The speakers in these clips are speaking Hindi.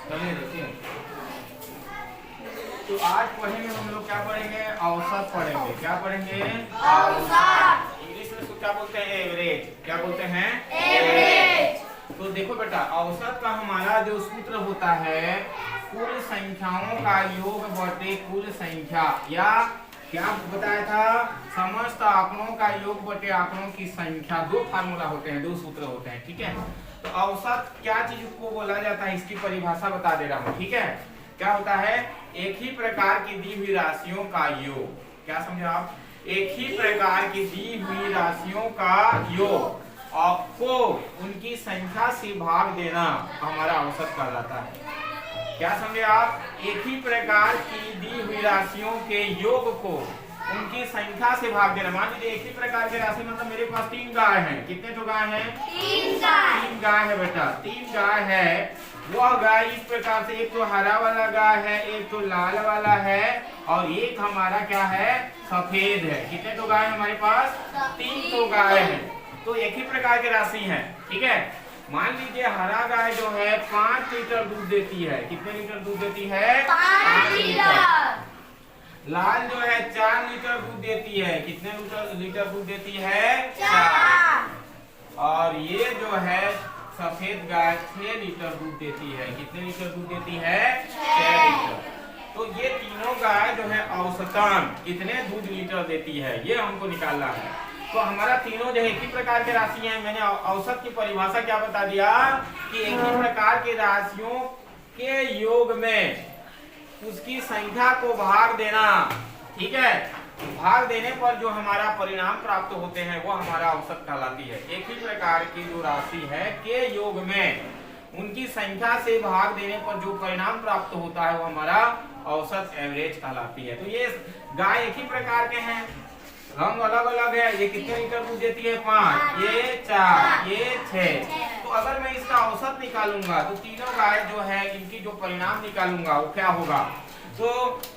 चलिए देखिए, तो आज पढ़ेंगे हम लोग, क्या पढ़ेंगे? औसत पढ़ेंगे। क्या पढ़ेंगे? औसत। इंग्लिश में इसको क्या बोलते हैं? एवरेज। क्या बोलते हैं? एवरेज। तो देखो बेटा, औसत का हमारा जो सूत्र होता है, कुल संख्याओं का योग बटे कुल संख्या, या क्या बताया था? समस्त आंकड़ों का योग बटे आंकड़ों की संख्या। दो फार्मूला होते हैं, दो सूत्र होते हैं, ठीक है। तो औसत क्या चीज को बोला जाता है, इसकी परिभाषा बता दे रहा हूँ, ठीक है। क्या होता है? एक ही प्रकार की दी हुई राशियों का योग। क्या समझे आप? एक ही प्रकार की दी हुई राशियों का योग आपको उनकी संख्या से भाग देना हमारा औसत कहलाता है। क्या समझे आप? एक ही प्रकार की दी हुई राशियों के योग को उनकी संख्या से भाग देना। मान लीजिए एक ही प्रकार की राशि, मतलब मेरे पास 3 गाय हैं। कितने तो गाय हैं? 3 गाय है बेटा, 3 गाय है। वह गाय इस प्रकार से, एक तो हरा वाला गाय है, एक तो लाल वाला है, और एक हमारा क्या है? सफेद है। कितने तो गाय हमारे पास? 3 तो गाय है। तो एक ही प्रकार की राशि है, ठीक है। मान लीजिए हरा गाय जो है 5 लीटर दूध देती है। कितने लीटर दूध देती है? 5 लीटर। लाल जो है 4 लीटर दूध देती है। कितने लीटर दूध देती है? 4। और ये जो है सफेद गाय 6 लीटर दूध देती है। कितने लीटर दूध देती है? 6 लीटर। तो ये तीनों गाय जो है औसतन कितने दूध लीटर देती है, ये हमको निकालना है। तो हमारा तीनों जो है एक ही प्रकार के राशि हैं। मैंने औसत की परिभाषा क्या बता दिया कि एक ही प्रकार की राशियों के योग में उसकी संख्या को भाग देना, ठीक है। भाग देने पर जो हमारा परिणाम प्राप्त होते हैं वो हमारा औसत कहलाती है। एक ही प्रकार की जो राशि है के योग में उनकी संख्या से भाग देने पर जो परिणाम प्राप्त होता है वो हमारा औसत एवरेज कहलाती है। तो ये गाय एक ही प्रकार के हैं, रंग अलग अलग है। ये कितने लीटर दूध देती है? 5, ये 4, ये 6। तो अगर मैं इसका औसत निकालूंगा तो तीनों गाय जो है इनकी जो परिणाम निकालूंगा वो क्या होगा? तो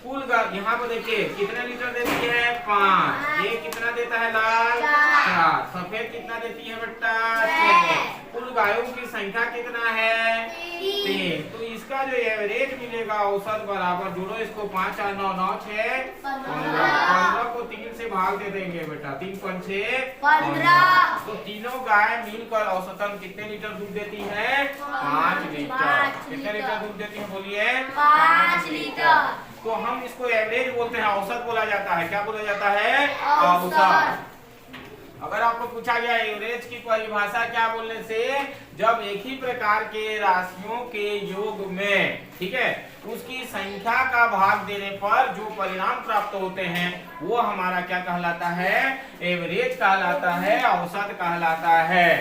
कुल यहाँ पर देखिए कितने लीटर देती है? 5। ये कितना देता है? लाल 4। सफेद कितना देती है बेटा? 6। कुल गायों की संख्या कितना है? 3। तो इसका जो एवरेज मिलेगा औसत बराबर, जोड़ो इसको, 5 4 9 9 6 15 को 3 से भाग दे देंगे बेटा। 3 5 6 15। तो तीनों गाय मिलकर औसतन कितने लीटर दूध देती है? 5 लीटर। कितने लीटर दूध देती है बोलिए? 5 लीटर। तो हम इसको एवरेज बोलते हैं, औसत बोला जाता है। क्या बोला जाता है? औसत। अगर आपको पूछा गया एवरेज की परिभाषा क्या बोलने से, जब एक ही प्रकार के राशियों के योग में, ठीक है, उसकी संख्या का भाग देने पर जो परिणाम प्राप्त होते हैं वो हमारा क्या कहलाता है? एवरेज कहलाता है, औसत कहलाता है।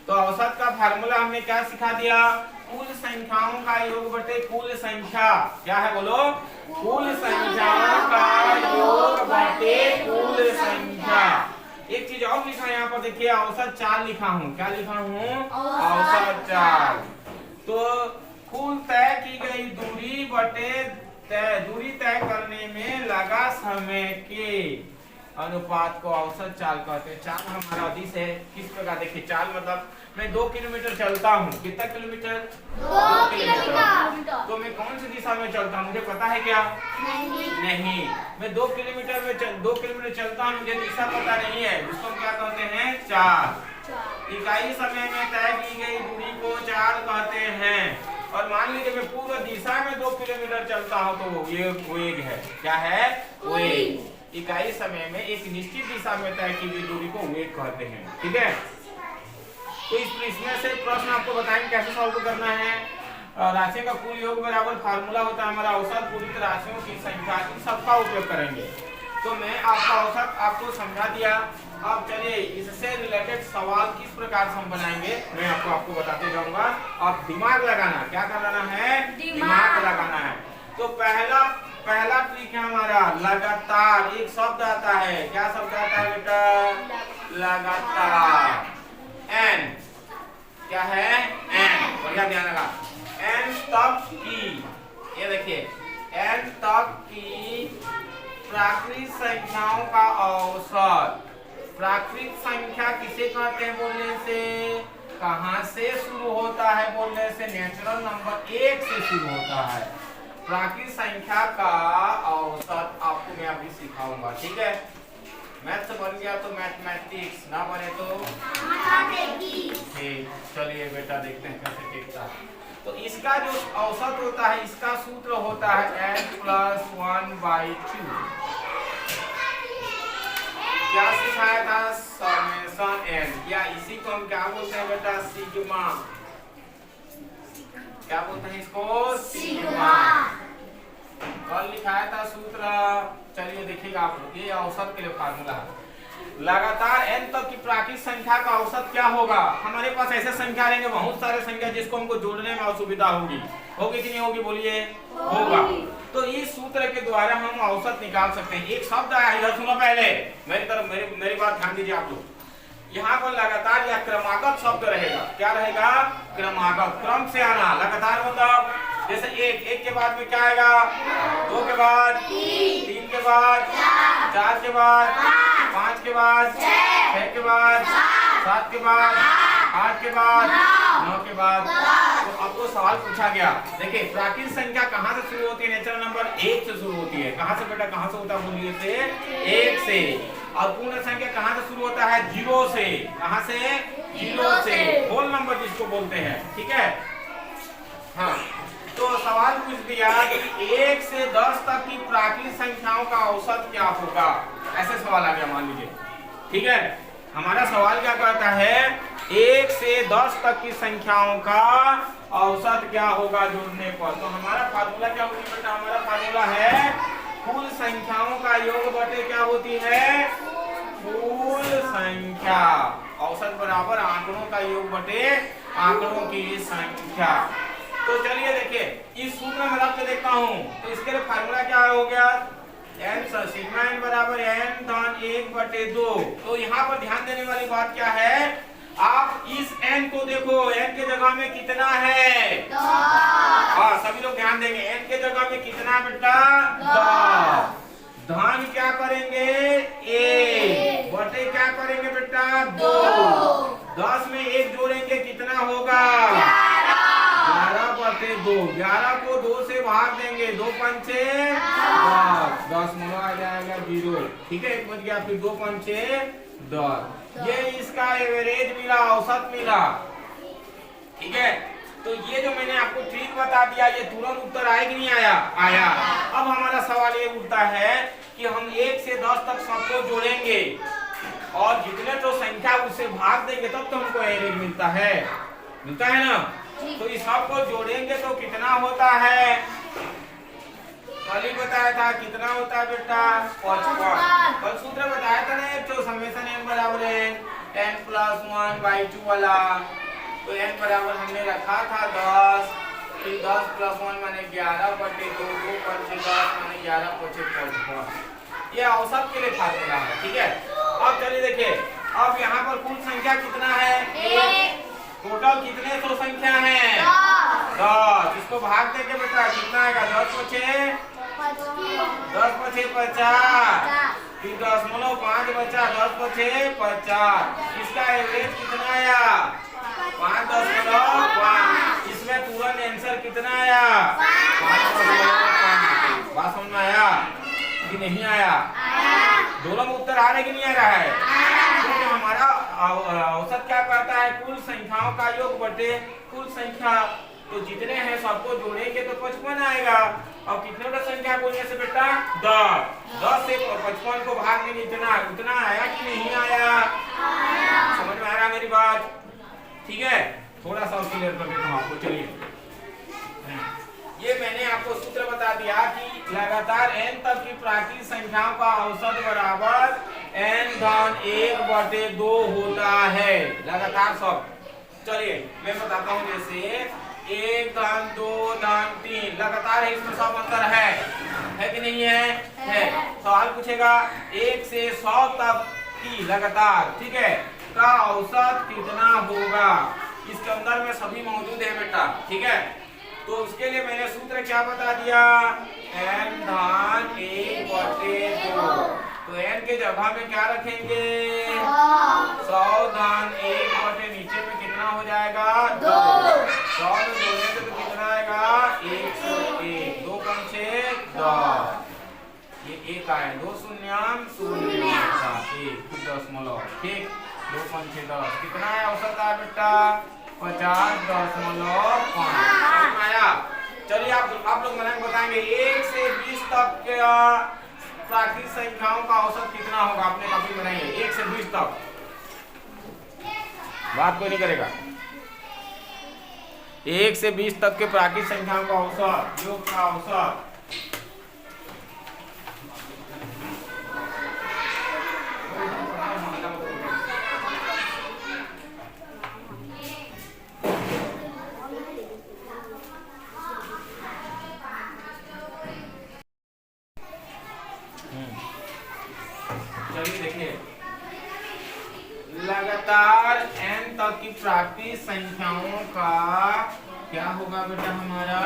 तो औसत का फार्मूला हमने क्या सिखा दिया? कुल संख्याओं का योग बटे कुल संख्या। क्या है बोलो? कुल संख्याओं का योग बटे कुल संख्या। एक चीज और लिखा है यहाँ पर, देखिए औसत 4 लिखा हूँ। क्या लिखा हूँ? औसत 4। तो कुल तय की गई दूरी बटे दूरी तय करने में लगा समय के अनुपात को औसत चाल कहते हैं। चाल हमारा दिश है। किस प्रकार? देखिए चाल मतलब मैं 2 किलोमीटर चलता हूँ। कितना किलोमीटर? 2 किलोमीटर। तो मैं कौन सी दिशा में चलता हूँ मुझे पता है क्या? नहीं। मैं 2 किलोमीटर में 2 किलोमीटर चलता हूँ, मुझे दिशा पता नहीं है। उसको क्या कहते हैं? चाल। इकाई समय में तय की गई दूरी को चाल कहते हैं। और मान लीजिए मैं पूरा दिशा में 2 किलोमीटर चलता हूँ तो ये वेग है। क्या है? वेग। इकाई समय में एक निश्चित दिशा में तय की गई दूरी को वेग कहते हैं, ठीक है। तो इसमें से प्रश्न आपको बताएंगे कैसे सॉल्व करना है। राशियों का कुल योग बराबर फार्मूला होता है हमारा औसत पूरित राशियों की संख्या। इन सबका उपयोग करेंगे। तो मैं आपका औसत आपको समझा दिया। अब चलिए इससे रिलेटेड सवाल किस प्रकार से हम बनाएंगे मैं आपको बताते जाऊंगा। आप दिमाग लगाना, क्या करना है? दिमाग लगाना है। तो पहला ट्रिक है हमारा लगातार। एक शब्द आता है, क्या शब्द आता है बेटा? लगातार। एन। क्या है? एन। बढ़िया ध्यान लगा। एन तक की, ये देखिए, एन तक की प्राकृतिक संख्याओं का औसत। प्राकृतिक संख्या किसे कहते हैं बोलने से? कहाँ से शुरू होता है बोलने से? नेचुरल नंबर 1 से शुरू होता है। प्राकृत संख्या का औसत आपको मैं अभी सिखाऊंगा, ठीक है? मैथ बन गया तो मैथमेटिक्स, ना बने तो ठीक। चलिए बेटा देखते हैं कैसे टिकता है। तो इसका जो औसत होता है, इसका सूत्र होता है n+1/2। क्या सिखाया था? समेशन n, या इसी को हम क्या बोलते हैं बेटा? सिग्मा। क्या बोलते हैं इसको? सिग्मा। कल लिखाया था सूत्र। चलिए देखिएगा आप लोग, ये औसत के लिए फार्मूला है। लगातार n तक की प्राकृत संख्या का औसत क्या होगा? हमारे पास ऐसे संख्या रहेंगे, बहुत सारे संख्या जिसको हमको जोड़ने में असुविधा होगी कि नहीं होगी? बोलिए। होगा। तो इस सूत्र के द्वारा हम औसत निकाल सकते हैं। एक शब्द आया, इधर सुनो पहले, मेरी बात ध्यान दीजिए आप लोग। यहाँ पर लगातार या क्रमागत शब्द रहेगा। क्या रहेगा? क्रमागत, क्रम से आना। लगातार मतलब जैसे एक के बाद में क्या आएगा? 2 के बाद 3 के बाद 4 के बाद 5 के बाद 6 के बाद 7 के बाद 8 के बाद 9 के बाद। तो आपको सवाल पूछा गया, देखिए प्राकृत संख्या कहाँ से शुरू होती है? नेचुरल नंबर 1 से शुरू होती है। कहाँ से बेटा? कहाँ से होता है? बोलिए से 1 से। और पूर्ण संख्या कहाँ से शुरू होता है? 0 से। कहाँ से? 0 से। होल नंबर जिसको बोलते हैं, ठीक है? हाँ, तो सवाल पूछ दिया कि 1 से 10 तक की प्राकृत संख्याओं का औसत क्या होगा? ऐसे सवाल आ गया, मान लीजिए, ठीक है? हमारा सवाल क्या कहता है? 1 से 10 तक की संख्याओं का औसत क्या होगा जोड़ने पर? तो हमारा फार्मूला क्या होगी बेटा? हमारा फार्मूला है कुल संख्याओं का योग बटे क्या होती है? कुल संख्या। औसत बराबर आंकड़ों का योग बटे आंकड़ों की संख्या। तो चलिए देखिए, इस सूत्र में रख के देखता हूँ। तो इसके लिए फार्मूला क्या हो गया? n सिग्मा n बराबर n धन 1/2। तो यहाँ पर ध्यान देने वाली बात क्या है? आप इस n को देखो, n के जगह में कितना है? 10। हाँ, सभी लोग ध्यान देंगे, n के जगह में कितना बेटा? 10। धन क्या करेंगे? 1 बटे क्या करेंगे बेटा? 2। 10 में 1 जोड़ेंगे कितना होगा? 11/2। 11 को 2 से भाग देंगे, 2 पंचे 10, 10 में आ जाएगा 0, ठीक है? 1 बच गया, फिर 2 पंचे 10। ये इसका एवरेज मिला, औसत मिला, ठीक है? तो ये जो मैंने आपको ट्रिक बता दिया, ये तुरंत उत्तर आया कि नहीं आया? आया। अब हमारा सवाल ये उठता है कि हम 1 से 10 तक सबको जोड़ेंगे और जितने तो संख्या उससे भाग देंगे तब तो हमको एवरेज मिलता है ना? तो इस सब को जोड़ेंगे तो कितना होता है? कल ही बताया था कितना होता है बेटा? 55। कल सूत्र बताया था ना, एक तो समेशन n बराबर है n+1/2 वाला। तो n बराबर हमने रखा था 10, फिर 10 + 1 माने 11/2, 2 पंचे 10 माने 11 पंचे 55। ये औसत के लिए फार्मूला है, ठीक है? अब चलिए देखिए, अब यहाँ पर कुल संख्या कितना है? 1। टोटल कितने तो संख्या है? 10। इसको भाग देंगे बेटा, कितना आएगा? 10 × 6 10 × 6 50, फिर 10.5 बचा, 10 × 6 50। इसका एवरेज कितना आया? 5.5। इसमें तुरंत आंसर कितना आया? 5.5। बात समझ में आया कि नहीं आया? दोनों में उत्तर आ रहा है कि नहीं आ रहा है? तो हमारा औसत क्या कहता है? कुल संख्याओं का योग बटे कुल संख्या। तो जितने हैं सबको जोड़ेंगे तो 55 आएगा। और कितने का संख्या बोलने से बेटा? 10। 10 से 55 को भाग में उतना आया कि नहीं आया? समझ में आ रहा मेरी बात? ठीक है, थोड़ा सा क्लियर कर देता हूँ आपको। चलिए, ये मैंने आपको सूत्र बता दिया कि लगातार n तक की प्राकृत संख्याओं का औसत बराबर n धन 1/2 होता है। लगातार सब। चलिए मैं बताता हूँ, जैसे 1 धन 2 धन 3 लगातार है, इसमें सब अंतर है कि नहीं है? है। सवाल पूछेगा 1 से 100 तक की लगातार, ठीक है, का औसत कितना होगा? इसके अंदर में सभी मौजूद है बेटा, ठीक है? तो उसके लिए मैंने सूत्र क्या बता दिया? n धन 1/2। तो n के जगह में क्या रखेंगे? 100 धन 1/, नीचे में कितना हो जाएगा 2। 100 में 2 लेंगे तो कितना आएगा 101। 2 पंचे 10, ये 1 आए, 2 शून्यम 0 1 दशमलव, ठीक। 2 पंचे 10 कितना है औसत आया बेटा 50.5 आया। चलिए आप लोग मैंने बताएंगे 1 से 20 तक के प्राकृतिक संख्याओं का औसत कितना होगा। आपने काफी बनाएंगे 1 से 20 तक, बात कोई नहीं करेगा। 1 से 20 तक के प्राकृतिक संख्याओं का औसत, योग का औसत। चलिए देखिए, लगातार n तक की प्राकृतिक संख्याओं का क्या होगा बेटा हमारा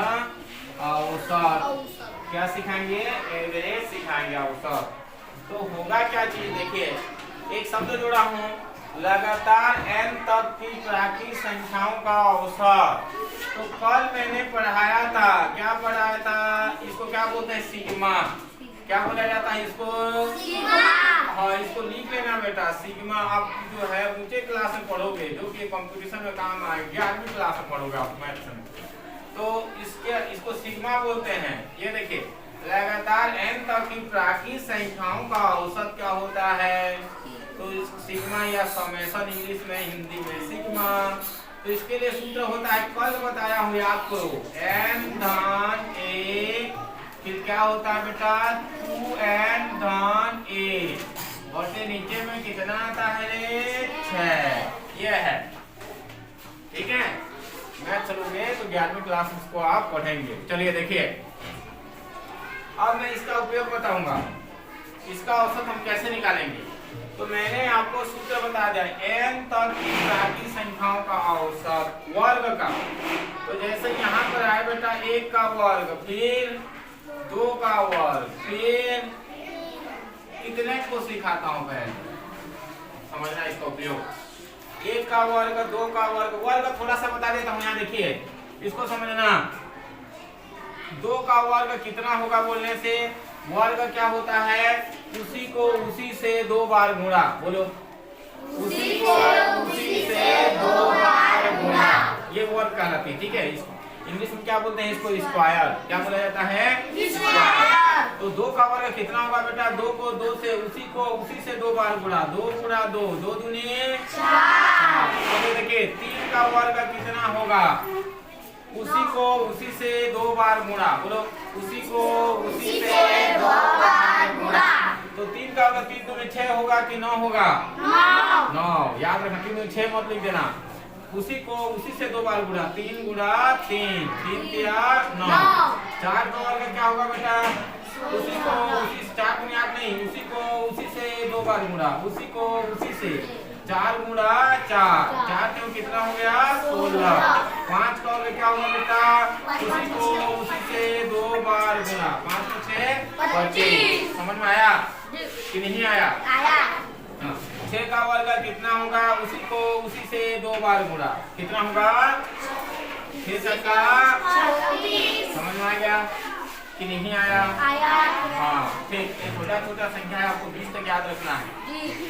औसत। क्या सिखाएंगे, एवरेज सिखाएंगे औसत। तो होगा क्या चीज, देखिए एक शब्द जोड़ा हूँ, लगातार n तक की प्राकृतिक संख्याओं का औसत। तो कल मैंने पढ़ाया था, क्या पढ़ाया था, इसको क्या बोलते हैं सिग्मा। क्या बोला जाता है इसको, सिग्मा। हाँ इसको लिख लेना बेटा, सिग्मा। आप जो है ऊंचे क्लास में पढ़ोगे, जो कि कंपटीशन में काम आएगी, 11वीं क्लास में पढ़ोगे आप मैथ्स में, तो इसको सिग्मा बोलते हैं। ये देखिए, लगातार n तक की प्राकृतिक संख्याओं का औसत क्या होता है, तो सिग्मा या समेशन इंग्लिश में, हिंदी में सिग्मा। तो इसके लिए सूत्र होता है, कल बताया हूँ, याद करो, n धन a, फिर क्या होता है बेटा 2n धन a, बटे नीचे में कितना आता है रे 6। ये है, ठीक है। मैथ चलोगे तो 11वीं क्लास में इसको आप पढ़ेंगे। चलिए देखिए, अब मैं इसका उपयोग बताऊंगा, इसका औसत हम कैसे निकालेंगे। तो मैंने आपको सूत्र बता दिया, n तक की प्राकृतिक संख्याओं का औसत वर्ग का। तो जैसे यहाँ पर आए बेटा 1 का वर्ग, फिर 2 का वर्ग, फिर कितने को सिखाता हूं पहले समझना इसका उपयोग। 1 का वर्ग, 2 का वर्ग, वर्ग थोड़ा सा बता देता हूं, यहाँ देखिए इसको समझना। 2 का वर्ग कितना होगा बोलने से, वर्ग क्या होता है, उसी को उसी से 2 बार गुणा, बोलो उसी को उसी से 2 बार गुणा, ये वर्ग कहलाती है, ठीक है। इसको इंग्लिश में क्या बोलते हैं, इसको स्क्वायर, क्या बोला जाता है स्क्वायर। तो 2 का वर्ग कितना होगा बेटा, 2 को 2 से, उसी को उसी से 2 बार गुणा, 2 गुणा 2, 2 दूनी 4। तो देखिए 3 का वर्ग कितना होगा, उसी को उसी से 2 बार गुणा, बोलो उसी को उसी से 2 बार गुणा। तो 3 का वर्ग 3 दूनी 6 होगा कि 9 होगा, 9। याद रखना, 3 दूनी 6 मत लिख देना, उसी को उसी से 2 बार गुणा, 3 गुणा 3, 3 3 9। 4 का वर्ग क्या होगा बेटा, उसी को उसी, 4 गुना 8 नहीं, उसी को उसी से 2 बार गुणा, उसी को उसी से 4 गुणा 4, 4 क्यों कितना हो गया 16। 5 का वर्ग क्या होगा बेटा, उसी को उसी से 2 बार गुणा, 5 को 6 25। समझ में आया कि नहीं आया, आया। 6 का वर्ग कितना होगा, उसी को उसी से 2 बार गुणा, कितना होगा 6 का 36। समझ में आ गया कि नहीं आया, आया। हाँ ठीक, एक छोटा छोटा संख्या है, आपको 20 तक याद रखना है।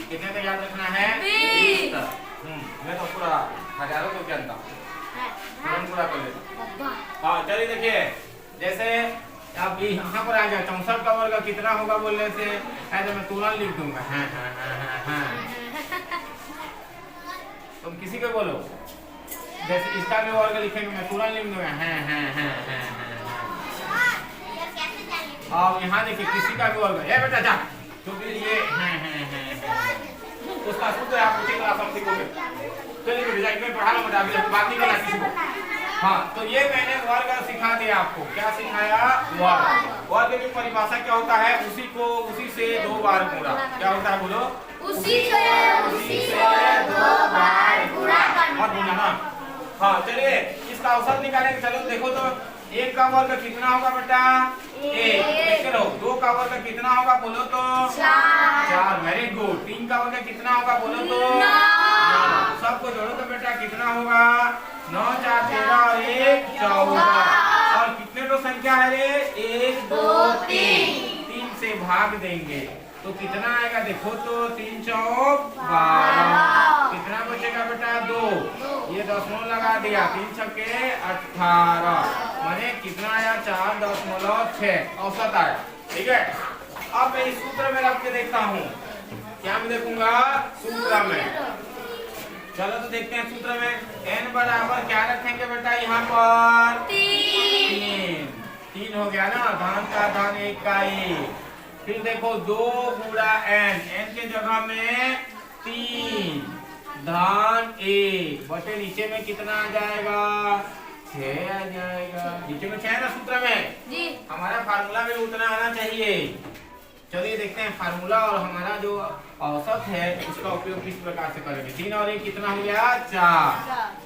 कितने तक याद रखना है, 20 तक। मैं तो पूरा हजारों को जानता हूँ, पूरा कर लेता। हाँ चलिए देखिए, जैसे अब यहाँ पर आ गया 64 का वर्ग कितना होगा बोलने से, ऐसे मैं तुरंत लिख दूंगा, हाँ। तुम किसी को बोलो, जैसे इसका भी वर्ग लिखेंगे मैं तुरंत लिख दूंगा, हाँ। और यहाँ देखिए किसी का भी वर्ग, ए बेटा जा, क्योंकि ये उसका सूत्र आप उसी क्लास में सीखोगे। चलिए बेटा जाइए, मैं पढ़ा लूँगा, अभी बात नहीं करना किसी को। हाँ तो ये मैंने वर्ग सिखा दिया आपको, क्या सिखाया, वर्ग। वर्ग की परिभाषा क्या होता है, उसी को उसी से 2 बार गुणा, क्या होता है बोलो, उसी से 2 बार गुणा, और गुणा ना। हाँ चलिए इसका औसत निकालेंगे, चलो देखो तो 1 का वर्ग कितना होगा बेटा, 1। 2 का वर्ग कितना होगा बोलो तो 4, वेरी गुड। 3 का वर्ग कितना होगा बोलो तो 9। सबको जोड़ो तो बेटा कितना होगा 9 4 13 और 1 14 और कितने तो संख्या है रे 1 2 3 से भाग देंगे तो कितना आएगा देखो तो 3 चौक 12 कितना बचेगा बेटा 2 ये दशमलव लगा दिया 3 छक्के 18 माने कितना आया 4.6 औसत आया। ठीक है अब मैं इस सूत्र में रख के देखता हूँ क्या मैं देखूंगा सूत्र में। चलो तो देखते हैं सूत्र में n बराबर क्या रखेंगे बेटा यहाँ पर 3 हो गया ना धन का धन 1 का 1 फिर देखो 2 गुणा n के जगह में 3 धन 1 बटे नीचे में कितना आ जाएगा 6 आ जाएगा नीचे में 6 है ना सूत्र में जी हमारा फार्मूला में उतना आना चाहिए। चलिए देखते हैं फार्मूला और हमारा जो औसत है उसका उपयोग किस प्रकार से करेंगे। 3 और 1 कितना हो गया 4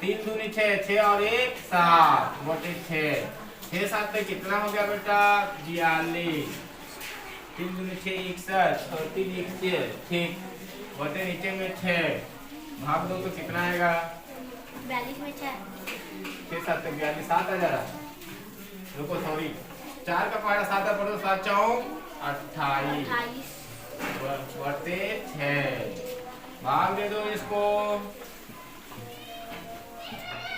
3 दूनी 6 6 और 1 7 बटे 6 6 7 में कितना हो गया बेटा 42 3 दूनी 6 61 और 3 1 ठीक बटे नीचे में 6 भाग दो तो कितना आएगा 42 में 6 7 42 7 आ जा रहा रुको सॉरी 4 का पहाड़ा 7 पढ़ो 7 चौक 28 बटे 6 भाग दे दो इसको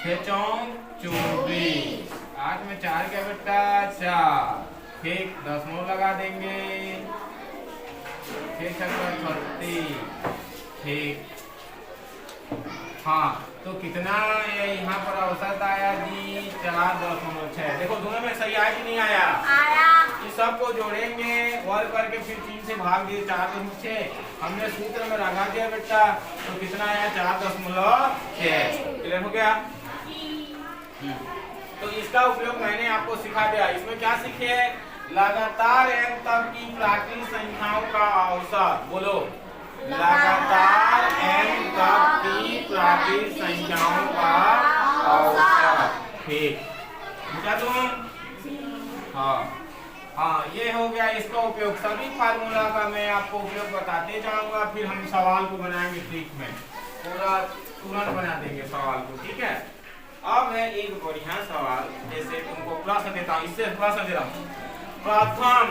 6 चौक 24 8 में 4 क्या बेटा 4 ठीक दशमलव लगा देंगे 6 छक्का 36 ठीक हाँ तो कितना यहाँ पर औसत आया जी 4.6 देखो दोनों में सही आया कि नहीं आया इस सबको जोड़ेंगे वर्ग करके फिर 3 से भाग दिए 4.6 हमने सूत्र में लगा दिया बेटा तो कितना आया 4.6 क्लियर हो गया। तो इसका उपयोग मैंने आपको सिखा दिया। इसमें क्या सीखे लगातार n तक की प्राकृतिक संख्याओं का औसत बोलो लगातार n तक की प्राकृतिक संख्याओं का औसत ठीक क्या तुम हाँ हाँ ये हो गया इसका उपयोग। सभी फार्मूला का मैं आपको उपयोग बताते जाऊंगा फिर हम सवाल को बनाएंगे ट्रिक में पूरा तुरंत बना देंगे सवाल को। ठीक है अब है एक बढ़िया सवाल जैसे तुमको प्रश्न देता हूँ इससे प्रश्न दे रहा हूँ प्रथम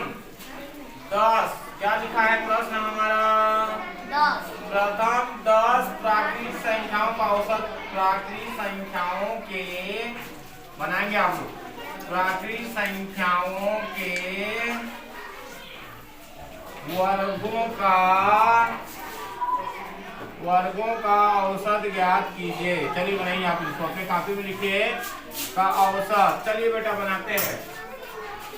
10 क्या लिखा है प्रश्न हमारा प्रथम 10 प्राकृतिक संख्याओं का औसत प्राकृतिक संख्याओं के बनाएंगे आप लोग प्राकृतिक संख्याओं के वर्गों का औसत ज्ञात कीजिए। चलिए बनाइए आप इसको अपने कॉपी में लिखिए का औसत। चलिए बेटा बनाते हैं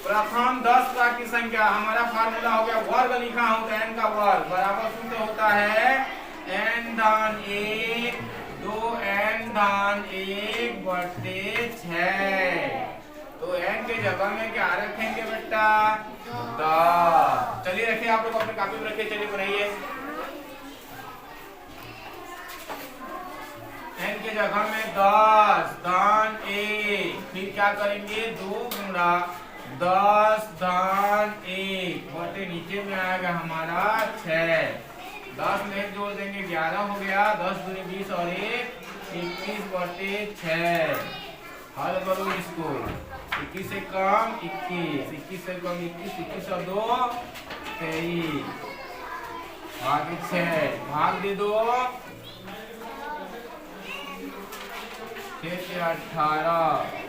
प्रथम 10 प्राकृतिक संख्या हमारा फार्मूला हो गया वर्ग लिखा हूं तो n का वर्ग बराबर सूत्र होता है n धन 1 2n धन 1 बटे 6 तो n के जगह में क्या रखेंगे बेटा 10। चलिए रखिए आप लोग अपने कॉपी में रखिए। चलिए बनाइए n के जगह में 10 धन 1 फिर क्या करेंगे 2 गुणा 10 धन 1 बटे नीचे में आएगा हमारा 6 10 में जोड़ देंगे 11 हो गया 10 दूनी 20 और 1 21 बटे 6 हल करो इसको 21 से कम 21 से कम 21 और 2 23 भाग 6 भाग दे दो 6 से 18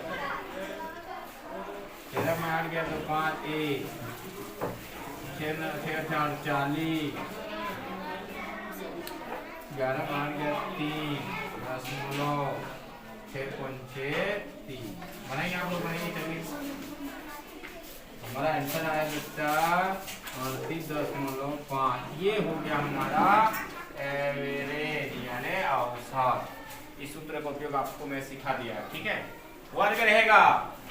तेरह में 8 गया तो 5 1 6 8 40 11 में 8 गया 3 10 6 5 3 बनाइए आप लोग बनाइए। चलिए हमारा आंसर आया बेटा 38.5 ये हो गया हमारा एवरेज यानी औसत। इस सूत्र का उपयोग आपको मैं सिखा दिया। ठीक है वर्ग रहेगा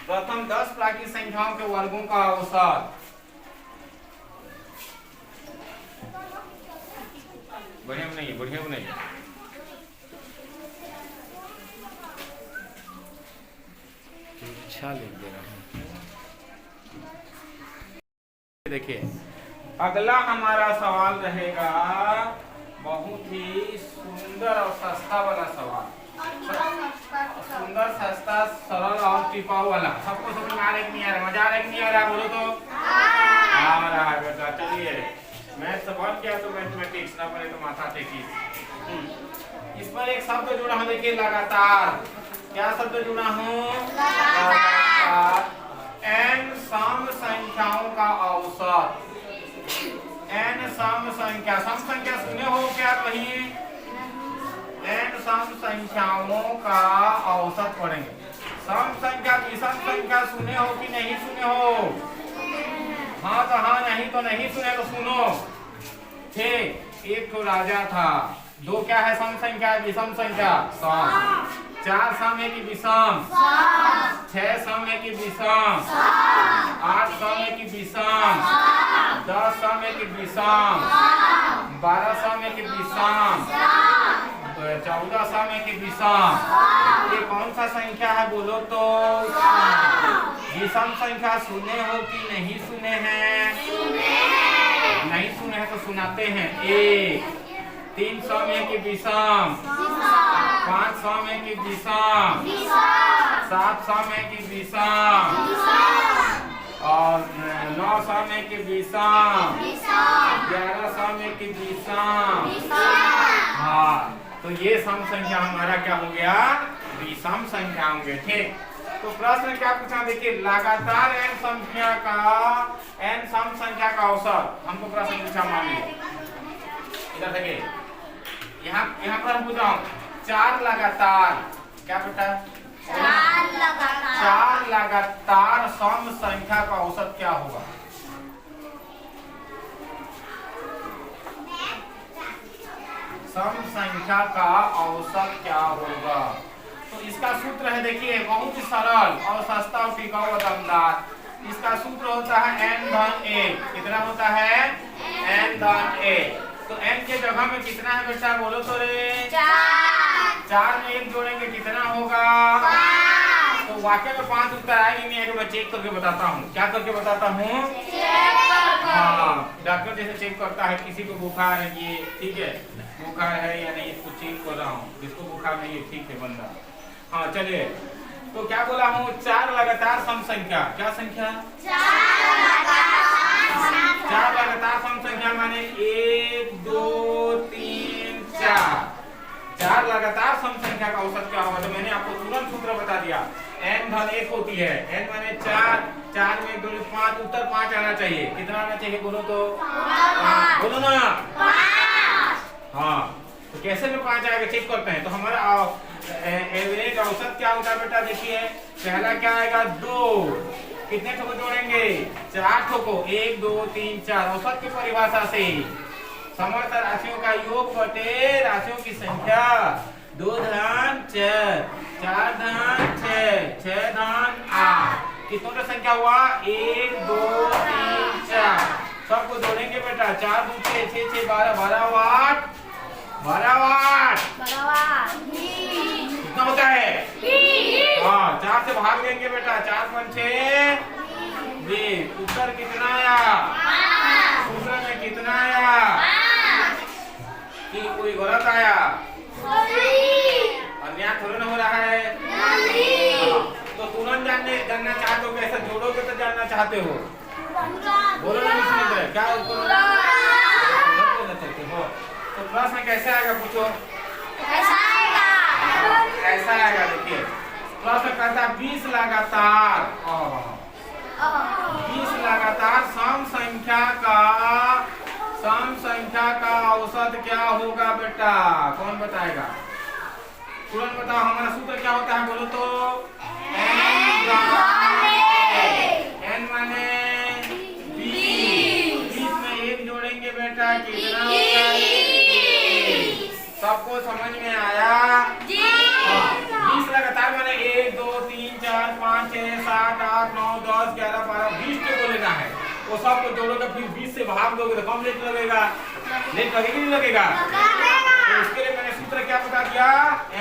प्रथम 10 प्राकृतिक संख्याओं के वर्गों का औसत बढ़िया नहीं अच्छा लिख दे रहा हूँ। देखिए अगला हमारा सवाल रहेगा बहुत ही सुंदर सुंदर और सस्ता वाला सवाल, सुंदर सस्ता सरल और टिकाऊ वाला। सबको समझ में आ रहा है कि नहीं आ रहा? मजा आ रहा है कि नहीं आ रहा? बोलो तो आ रहा है बेटा। चलिए मैथ बन गया तो मैथमेटिक्स ना पड़े तो माथा टेकी। इस पर एक शब्द जुड़ा है, देखिए लगातार। क्या शब्द जुड़ा हूँ? लगातार। n सम संख्याओं का औसत। n सम संख्या, सम संख्या सुने हो क्या कहीं? n सम संख्याओं का औसत पढ़ेंगे। सम संख्या विषम संख्या सुने हो कि नहीं सुने हो? हाँ तो हाँ, नहीं तो नहीं सुने तो सुनो। ठीक, एक तो राजा था। दो क्या है? सम संख्या, विषम संख्या सम। चार सम है कि विषम? छह सम है कि विषम? आठ सम है कि विषम? 10 सम है कि विषम? 12 सम है कि विषम? 14 सम है कि विषम? ये कौन सा संख्या है बोलो तो? विषम संख्या सुने हो कि नहीं सुने हैं? नहीं सुने हैं तो सुनाते हैं। एक 3 सम है कि विषम? 5 सम है कि विषम? 7 सम है कि विषम? और 9 सम है कि विषम? 11 सम है कि विषम? हाँ, तो ये सम संख्या हमारा क्या हो गया? विषम संख्या होंगे। ठीक, तो प्रश्न क्या पूछा? देखिए लगातार n संख्या का, n सम संख्या का औसत हमको प्रश्न पूछा। मान लीजिए इधर देखिए, यहाँ पर हम पूछ रहा हूँ 4 लगातार, क्या बेटा? 4 लगातार सम संख्या का औसत क्या होगा? सम संख्या का औसत क्या होगा? तो इसका सूत्र है, देखिए बहुत ही सरल और सस्ता और टिकाऊ और दमदार। इसका सूत्र होता है n धन 1। कितना होता है? n धन 1। तो n के जगह में कितना है बेटा? बोलो तो रे। 4 में 1 जोड़ेंगे कितना होगा? 5। तो वाकई में 5 उत्तर आएगी नहीं आएगी? मैं चेक करके बताता हूँ। क्या करके बताता हूँ? हाँ, डॉक्टर जैसे चेक करता है किसी को बुखार है, ये ठीक है, बुखार है या नहीं, इसको चेक कर रहा हूँ। जिसको बुखार नहीं है ठीक है बंदा। हाँ चलिए, तो क्या बोला हूँ? 4 लगातार सम संख्या। क्या संख्या? 4 लगातार सम संख्या माने 1 2 3 4। 4 लगातार सम संख्या का औसत क्या होगा? तो मैंने आपको तुरंत सूत्र बता दिया। n धन 1 होती है, n माने 4, 4 में 2 5, उत्तर 5 आना चाहिए। कितना आना चाहिए बोलो तो? बोलो ना। 5। हाँ, तो कैसे में 5 आएगा चेक करते हैं। तो हमारा एवरेज औसत क्या होता है बेटा? देखिए पहला क्या आएगा? 2। कितने ठोको जोड़ेंगे? 4 ठोको। 1 2 3 4। औसत की परिभाषा से समर्थ राशियों का योग बटे राशियों की संख्या। 2 धन 4, 4 धन 6, 6 धन 8। कितनों का संख्या हुआ? 1 2 3 4। सबको जोड़ेंगे बेटा। 4 2 6 6 6 12 12 8 12 8। कितना होता है? हाँ, 4 से भाग देंगे बेटा। 4 5 6 20। उत्तर कितना आया? सूत्र में कितना आया? कि कोई गलत आया? अन्याय थोड़ा ना हो रहा है। तो तुरंत जानना चाहते हो? कैसे जोड़ोगे तो जानना चाहते हो? बोलो नहीं, क्या बोलना चाहते हो? तो प्रश्न कैसे आएगा पूछो? ऐसा आएगा। देखिए प्रश्न कहता है 20 लगातार 20 लगातार सम संख्या का औसत क्या होगा बेटा? कौन बताएगा? तुरंत बताओ। हमारा सूत्र क्या होता है बोलो तो? n माने 20। 20 में 1 जोड़ेंगे बेटा, कितना होगा? 20। सबको समझ में आया? 20 लगातार माने 1 2 3 4 5 6 7 8 9 10 11 12 20 को लेना है। वो सबको जोड़ोगे, फिर 20 से भाग दोगे तो कम लेट लगेगा। लेट लगेगा नहीं लगेगा? तो इसके लिए मैंने सूत्र क्या बता दिया?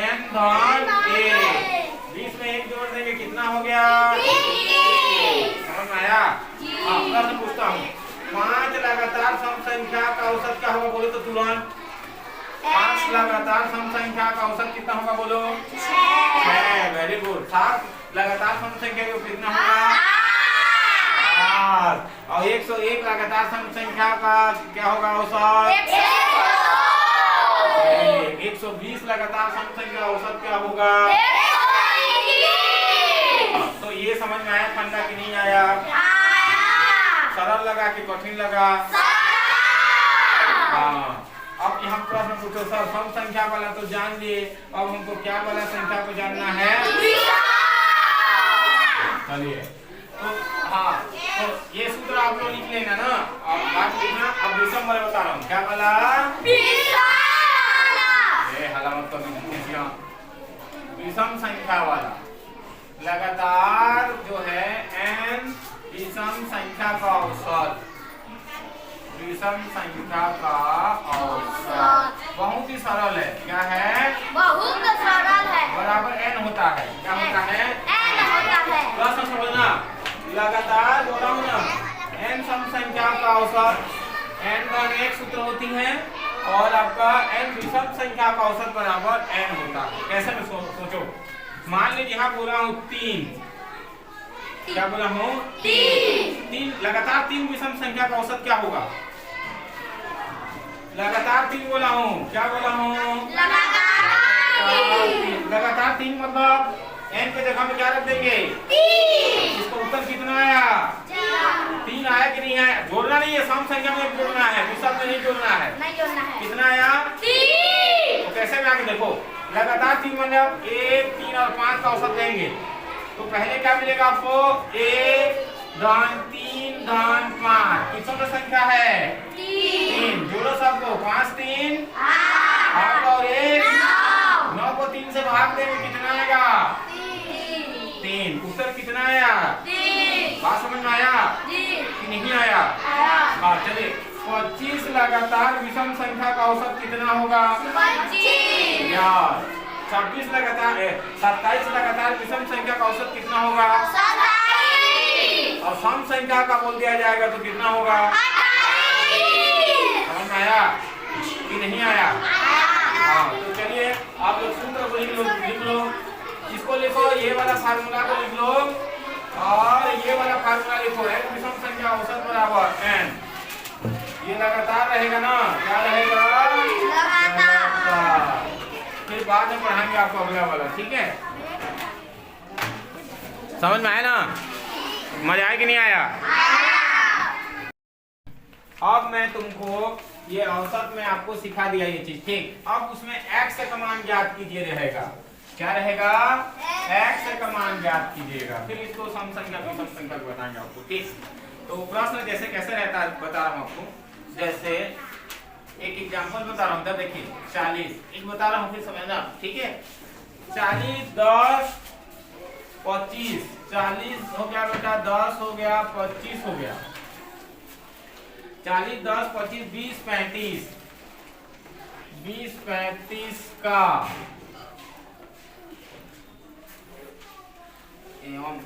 n धन 1। 20 में 1 जोड़ देंगे कितना हो गया? 20। समझ में आया? हाँ, प्रश्न पूछता हूँ। 5 लगातार सम संख्या का औसत क्या होगा बोले तो तुरंत? 5 लगातार सम संख्या का औसत कितना होगा बोलो? 6। Very good. 7 लगातार सम संख्या का कितना होगा? 8। और 101 लगातार सम संख्या का क्या होगा औसत? 120 लगातार सम संख्या औसत क्या होगा? तो ये समझ में आया फंडा कि नहीं आया? सरल लगा कि कठिन लगा? हाँ। अब यहाँ प्रश्न पूछो सर, सम संख्या वाला तो जान लिए, अब हमको क्या वाला संख्या को जानना है? चलिए तो हाँ, तो ये सूत्र आप लोग लिख लेना ना। अब बात लिखना। अब विषम वाला बता रहा हूँ, क्या वाला? हलामत तो विषम संख्या वाला लगातार जो है n विषम संख्या का औसत, विषम संख्या का औसत बहुत ही सरल है। क्या है? बहुत सरल है। बराबर n होता है। क्या होता है? n होता है। प्रश्न समझना, लगातार बोला हूँ ना, n सम संख्या का औसत, n का एक सूत्र होती है और आपका n विषम संख्या का औसत बराबर n होता है। कैसे में सोचो, मान लीजिए यहाँ बोला हूँ 3, क्या बोला हूँ? 3 लगातार 3 विषम संख्या का औसत क्या होगा? लगातार 3 बोला हूँ, क्या बोला हूँ? लगातार 3 मतलब n के जगह में क्या रख देंगे? 3। इसका उत्तर कितना आया? 3 आया कि नहीं आया? जोड़ना नहीं है, सम संख्या में जोड़ना है, विषम में नहीं जोड़ना है। नहीं जोड़ना है। कितना आया? 3। तो कैसे में आगे देखो, लगातार 3 मतलब 1, 3 और 5 का औसत लेंगे तो पहले क्या मिलेगा आपको? 1 धन 3 धन 5 कितनी संख्या है? 3। जोड़ो सबको, 5 3 8 और 1 9 को 3 से भाग देंगे, कितना आएगा? 3। उत्तर कितना आया? 3। बात समझ में आया कि नहीं आया? हाँ चलिए, 25 लगातार विषम संख्या का औसत कितना होगा? 25। यार 26 लगातार 27 लगातार विषम संख्या का औसत कितना होगा? 27। और सम संख्या का बोल दिया जाएगा तो कितना होगा? 28। समझ में आया कि नहीं आया? हाँ तो चलिए आप लोग सूत्र को लिख लो, इसको लिखो, ये वाला फार्मूला को लिख लो और ये वाला फार्मूला लिखो, n विषम संख्या औसत बराबर n। ये लगातार रहेगा ना? क्या रहेगा? लगातार। फिर बाद में पढ़ाएंगे आपको अगला वाला, ठीक है? समझ में आया ना? मजा आया कि नहीं आया? अब मैं तुमको ये औसत में आपको सिखा दिया ये चीज, ठीक? अब उसमें x का मान ज्ञात कीजिए रहेगा। क्या रहेगा? x का मान ज्ञात कीजिएगा, फिर इसको सम संख्या विषम संख्या बताएंगे आपको, ठीक? तो प्रश्न जैसे कैसे रहता है बता रहा हूँ आपको। जैसे एक एग्जांपल बता रहा हूँ, तब देखिए 40 एक बता रहा हूँ, फिर समझना, ठीक है? 40 10 25 40 हो गया बेटा, 10 हो गया, 25 हो गया। 40 10 25 20 35 20 35 का एवं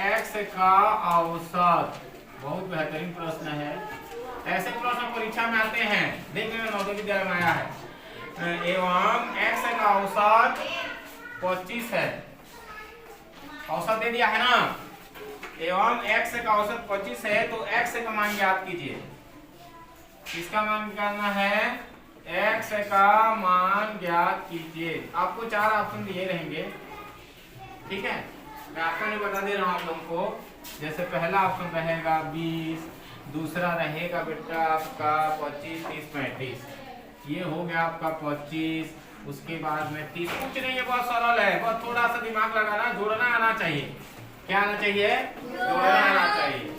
x का औसत। बहुत बेहतरीन प्रश्न है, ऐसे प्रश्न परीक्षा में आते हैं, देखने में नवोदय विद्यालय में आया है। एवं x का औसत 25 है, औसत दे दिया है ना? एवं x का औसत 25 है तो x का मान ज्ञात कीजिए। किसका मान निकालना है? x का मान ज्ञात कीजिए। आपको 4 ऑप्शन दिए रहेंगे, ठीक है? मैं आपको नहीं बता दे रहा हूँ आप लोगों को। जैसे पहला ऑप्शन रहेगा 20, दूसरा रहेगा बेटा आपका 25 30 35, ये हो गया आपका 25, उसके बाद में 30। कुछ नहीं है, बहुत सरल है, बस थोड़ा सा दिमाग लगाना, जोड़ना आना चाहिए। क्या आना चाहिए? जोड़ना आना चाहिए।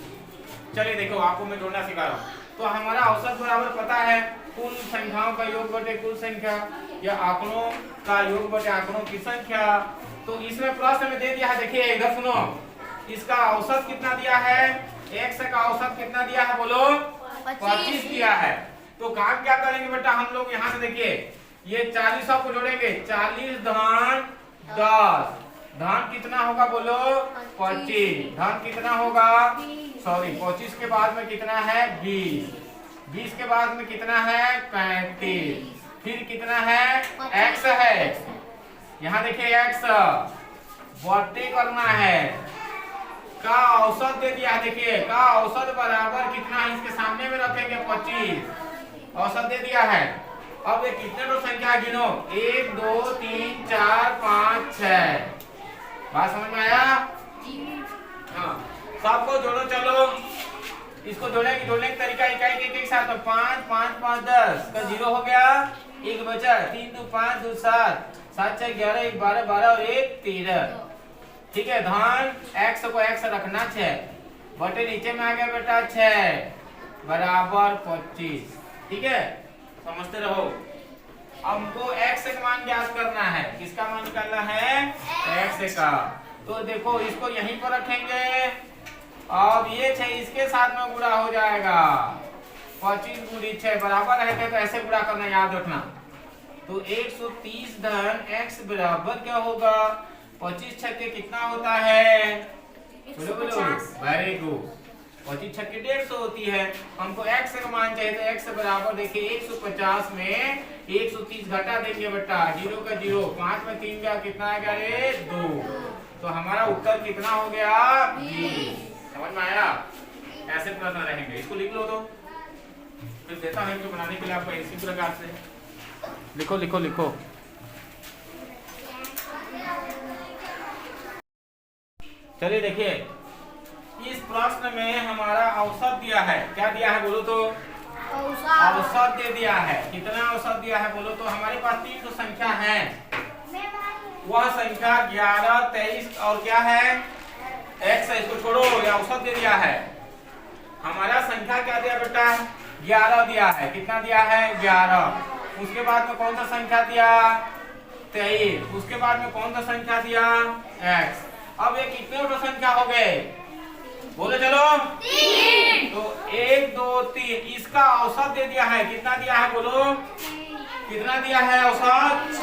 चलिए देखो, आपको मैं जोड़ना सिखा रहा हूँ। तो हमारा औसत बराबर पता है कुल संख्याओं का योग बटे कुल संख्या, या आंकड़ों का योग बटे आंकड़ों की संख्या। तो इसमें प्रश्न में दे दिया है, देखिए इधर सुनो, इसका औसत कितना दिया है? x का औसत कितना दिया है बोलो? 25 दिया है। तो काम क्या करेंगे बेटा हम लोग, यहाँ से देखिए ये 40 को जोड़ेंगे, 40 धन 10 धन कितना होगा बोलो? 25 धन कितना होगा? सॉरी 25 के बाद में कितना है? 20। 20 के बाद में कितना है 35, फिर कितना है x है, यहाँ देखिए x बटे करना है, का औसत दे दिया है, देखिए का औसत बराबर कितना है, इसके सामने में रखेंगे 25, औसत दे दिया है। अब ये कितने तो संख्या गिनो 1 2 3 4 5 6, बात समझ में आया? हाँ, सबको जोड़ो चलो, इसको जोड़ने का तरीका इकाई एक साथ 5 5 5 10 का 0 हो गया, एक बचा 3 2 5 2 7 7 6 11 1 12 12 और 1 13, ठीक है। धन x को x रखना 6 बटे नीचे में आ गया बेटा 6 बराबर 25, ठीक है, समझते रहो। हमको x का मान ज्ञात करना है, किसका मान निकालना है x का, तो देखो इसको यहीं पर रखेंगे, अब ये 6 इसके साथ में गुणा हो जाएगा, 25 गुणी 6 बराबर रहते तो ऐसे गुणा करना याद रखना, तो 130 धन x बराबर क्या होगा 25 छक्के कितना होता है, बोलो बोलो, वेरी गुड, 25 छक्के 150 होती है। हमको x का मान चाहिए तो x बराबर देखिए 150 में 130 घटा देंगे बेटा, 0 का 0, 5 में 3 गया कितना आएगा रे 2, तो हमारा उत्तर कितना हो गया 20, समझ में आया? ऐसे प्रश्न रहेंगे, इसको लिख लो, तो फिर देता है कि बनाने के लिए आपको इसी प्रकार से लिखो लिखो लिखो। चलिए देखिए, इस प्रश्न में हमारा औसत दिया है, क्या दिया है बोलो तो, औसत दे दिया है, कितना औसत दिया है बोलो तो, हमारे पास 3 तो संख्या है, वह संख्या 11 23 और क्या है x है, इसको छोड़ो, ये औसत दे दिया है। हमारा संख्या क्या दिया बेटा 11 दिया है, कितना दिया है 11, उसके बाद में कौन सा संख्या दिया 23, उसके बाद में कौन सा संख्या दिया x। अब ये कितने तो संख्या हो गए बोले चलो 3, तो 1 2 3, इसका औसत दे दिया है, कितना दिया है बोलो, कितना दिया है औसत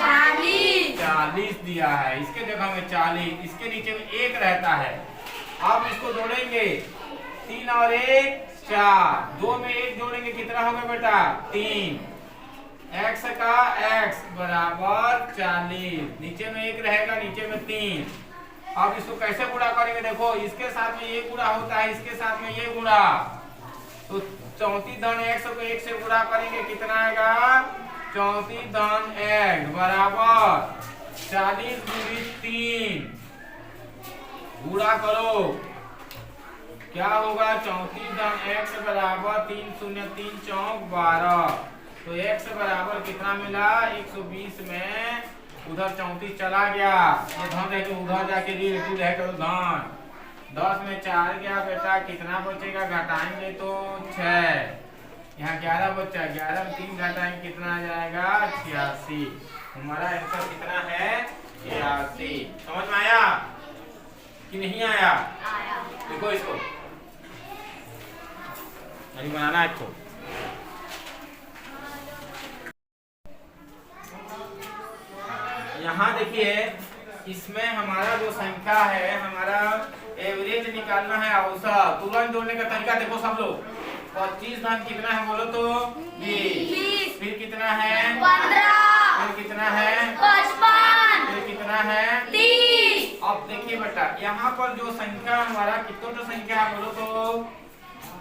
40 दिया है, इसके जगह में 40, इसके नीचे में 1 रहता है। अब इसको जोड़ेंगे 3 और 1 4, 2 में 1 जोड़ेंगे कितना होगा बेटा 3, x का x बराबर 40, नीचे में 1 रहेगा नीचे में 3। अब इसको कैसे गुणा करेंगे, देखो इसके साथ में ये गुणा होता है, इसके साथ में ये गुणा, तो 34 धन x को 1 से गुणा करेंगे कितना आएगा 34 धन x बराबर 40 गुणी 3, गुणा करो क्या होगा 34 धन x बराबर 3 0 3 चौक 12, तो x बराबर कितना मिला 120 में उधर 34 चला गया, ये धन रह के उधर जाके रिलेटिव रहेगा तो धन, 10 में 4 गया बेटा, कितना बचेगा घटाएंगे तो 6, यहाँ 11 बचा, 11 में 3 घटाएंगे कितना आ जाएगा 86, हमारा आंसर कितना है 86। समझ में आया कि नहीं आया? देखो इसको नहीं बनाना है इसको, यहाँ देखिए इसमें हमारा जो संख्या है, हमारा एवरेज निकालना है, औसत तुरंत जोड़ने का तरीका देखो सब लोग, 25 धन कितना है बोलो तो 20, फिर कितना है 15, फिर कितना है 55, फिर कितना है 30। अब देखिए बेटा यहाँ पर जो संख्या हमारा कितनों तो संख्या है बोलो तो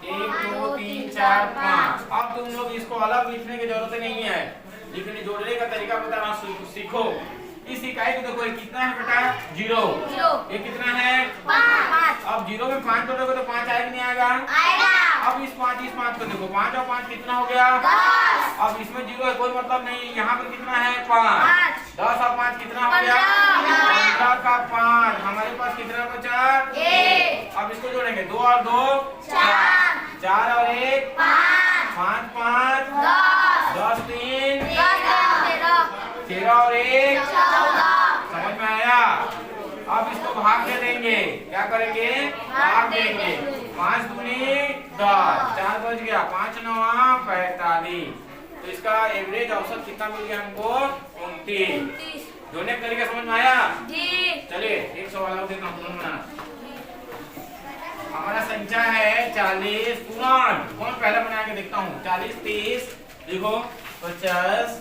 1 2 3 4 5। अब तुम लोग इसको अलग लिखने की जरूरत नहीं है, लेकिन जोड़ने का तरीका बताना सीखो। इस इकाई को देखो, ये कितना है बेटा 0, ये कितना है 5। अब 0 में 5 जोड़ोगे तो 5 आएगा नहीं आएगा? अब इस 5 को देखो, 5 और 5 कितना हो गया 10। अब इसमें 0 है कोई मतलब नहीं, यहाँ पर कितना है 5, 10 और 5 कितना हो गया 15 का 5, हमारे पास कितना बचा 1। अब इसको जोड़ेंगे 2 और 2 4, 4 और 1 5 5 10 3 13 और 1 14। समझ में आया? अब इसको भाग दे देंगे, क्या करेंगे भाग देंगे, 5 दूनी 10, 4 बच गया, 5 9 45, तो इसका एवरेज औसत कितना मिल गया हमको 29। जोड़ने का तरीका समझ में आया जी? चलिए एक सवाल और देता हूँ, हमारा संख्या है 40, तुरंत कौन पहले बना के देखता हूँ। 40 30 देखो 50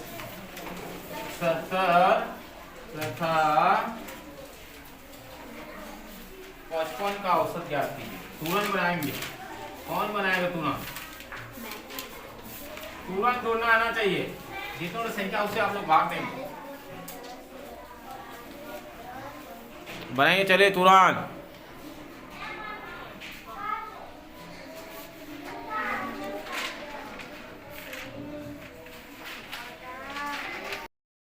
70 तथा 55 का औसत ज्ञात कीजिए। तुरंत बनाएंगे। कौन बनाएगा तुरंत? तुरंत तोड़ना आना चाहिए। जितनी संख्या उससे आप लोग भाग देंगे। बनाएंगे, चले तुरंत।